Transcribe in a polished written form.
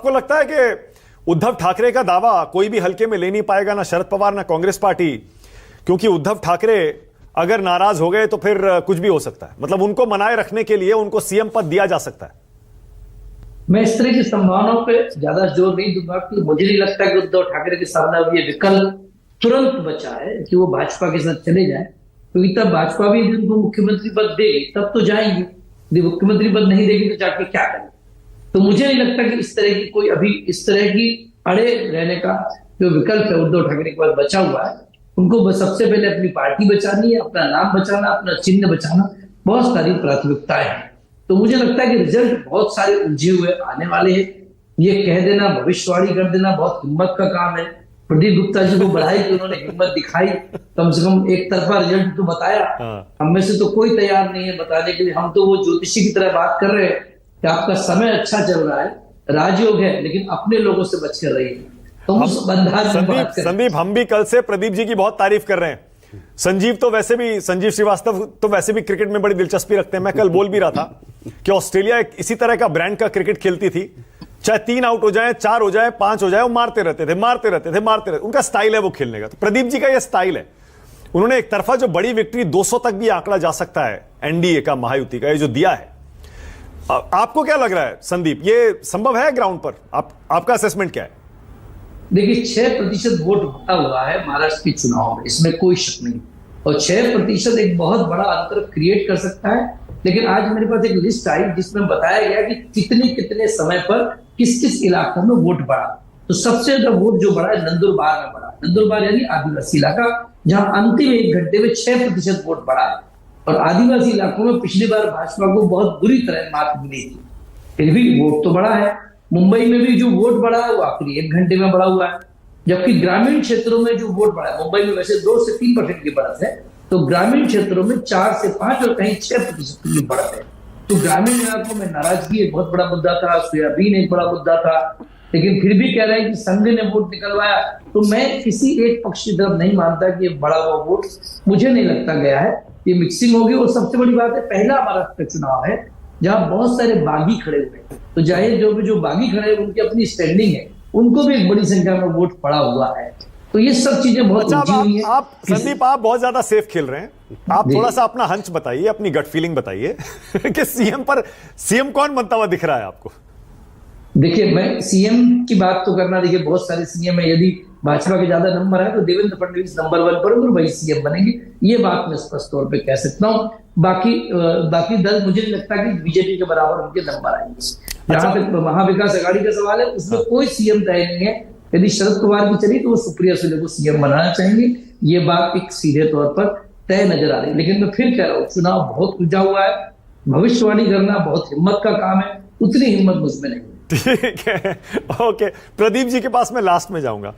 आपको लगता है कि उद्धव ठाकरे का दावा कोई भी हल्के में ले नहीं पाएगा, ना शरद पवार ना कांग्रेस पार्टी, क्योंकि उद्धव ठाकरे अगर नाराज हो गए तो फिर कुछ भी हो सकता है, मतलब उनको मनाए रखने के लिए उनको सीएम पद दिया जा सकता है? मैं इस तरह की संभावनाओं पे ज्यादा जोर नहीं दूंगा कि मुझे नहीं लगता कि उद्धव ठाकरे के सामने अब ये विकल्प तुरंत बचा है कि वो भाजपा के साथ चले जाए, क्योंकि तब भाजपा भी यदि उनको मुख्यमंत्री पद देगी तब तो जाएंगे, यदि मुख्यमंत्री पद नहीं देगी तो जाके क्या करें। तो मुझे नहीं लगता कि इस तरह की कोई अभी इस तरह की अड़े रहने का जो विकल्प है उद्धव ठाकरे के पास बचा हुआ है। उनको बस सबसे पहले अपनी पार्टी बचानी है, अपना नाम बचाना, अपना चिन्ह बचाना, बहुत सारी प्राथमिकताएं हैं। तो मुझे लगता है कि रिजल्ट बहुत सारे उलझे हुए आने वाले हैं। ये कह देना, भविष्यवाणी कर देना बहुत हिम्मत का काम है। प्रदीप गुप्ता जी को बढ़ाई कि उन्होंने हिम्मत दिखाई, कम से कम एक तरफा रिजल्ट तो बताया। हम में से तो कोई तैयार नहीं है बताने के लिए। हम तो वो ज्योतिषी की तरह बात कर रहे हैं कि आपका समय अच्छा चल रहा है, राजयोग है, लेकिन अपने लोगों से बच कर रहिए। तो उस अंदाज में बात करें। संदीप, हम भी कल से प्रदीप जी की बहुत तारीफ कर रहे हैं। संजीव श्रीवास्तव तो वैसे भी क्रिकेट में बड़ी दिलचस्पी रखते हैं। मैं कल बोल भी रहा था कि ऑस्ट्रेलिया एक इसी तरह का ब्रांड का क्रिकेट खेलती थी, चाहे 3 आउट हो जाए, 4 हो जाए, 5 हो जाए, वो मारते रहते थे। उनका स्टाइल है वो खेलने का। तो प्रदीप जी का ये स्टाइल है। उन्होंने एक तरफा जो बड़ी विक्ट्री 200 तक भी आंकड़ा जा सकता है एनडीए का, महायुति का, ये जो दिया है, आपको क्या लग रहा है संदीप, ये संभव है ग्राउंड पर? आपका असेसमेंट क्या है? देखिए, 6% वोट बढ़ा हुआ है महाराष्ट्र के चुनाव में, इसमें कोई शक नहीं। और 6% एक बहुत बड़ा अंतर क्रिएट कर सकता है। लेकिन आज मेरे पास एक लिस्ट आई जिसमें बताया गया कि कितने कितने समय पर किस किस इलाकों में वोट बढ़ा। तो सबसे ज्यादा वोट जो बढ़ा है नंदुरबार में बढ़ा। नंदुरबार यानी आदिवासी इलाका, जहां अंतिम 1 घंटे में 6% वोट बढ़ा है। और आदिवासी इलाकों में पिछली बार भाजपा को बहुत बुरी तरह मात मिली थी, फिर भी वोट तो बढ़ा है। मुंबई में भी जो वोट बढ़ा है वो आखिरी 1 घंटे में बढ़ा हुआ है। जबकि ग्रामीण क्षेत्रों में जो वोट बढ़ा है, मुंबई में वैसे 2 से 3% की बढ़त है, तो ग्रामीण क्षेत्रों में 4 से 5 और कहीं 6% की बढ़त है। तो ग्रामीण इलाकों में नाराजगी एक बहुत बड़ा मुद्दा था, सोयाबीन एक बड़ा मुद्दा था, लेकिन फिर भी कह रहे हैं कि संघ ने वोट निकलवाया। तो मैं किसी एक पक्ष की तरफ नहीं मानता कि ये बढ़ा हुआ वोट मुझे नहीं लगता गया है, ये मिक्सिंग होगी। और सबसे बड़ी बात है, पहला महाराष्ट्र चुनाव है जहां बहुत सारे बागी खड़े हुए हैं, तो चाहे जो बागी खड़े हैं उनकी अपनी स्टैंडिंग है, उनको भी एक बड़ी संख्या में वोट पड़ा हुआ है। तो ये सब चीजें बहुत अच्छा, हुई हैं। आप संदीप, आप बहुत ज्यादा सेफ खेल रहे हैं। आप थोड़ा सा अपना हंच बताइए, अपनी गट फीलिंग बताइए कि सीएम कौन बनता हुआ दिख रहा है आपको? देखिए, मैं सीएम की बात तो करना, देखिए बहुत सारे सीएम है, यदि भाजपा के ज्यादा नंबर है तो देवेंद्र फडणवीस नंबर 1 पर और वही सीएम बनेंगे, ये बात मैं स्पष्ट तौर पे कह सकता हूँ। बाकी दल मुझे नहीं लगता कि बीजेपी के बराबर उनके नंबर आएंगे। जहां तक महाविकास अघाड़ी का सवाल है, उसमें कोई सीएम तय नहीं है। यदि शरद पवार की चली तो वो सुप्रिया सुले को सीएम बनाना चाहेंगे, ये बात एक सीधे तौर पर तय नजर आ रही है। लेकिन मैं फिर कह रहा हूँ, चुनाव बहुत उलझा हुआ है, भविष्यवाणी करना बहुत हिम्मत का काम है, उतनी हिम्मत मुझमें नहीं। ठीक है, ओके। प्रदीप जी के पास मैं लास्ट में जाऊंगा।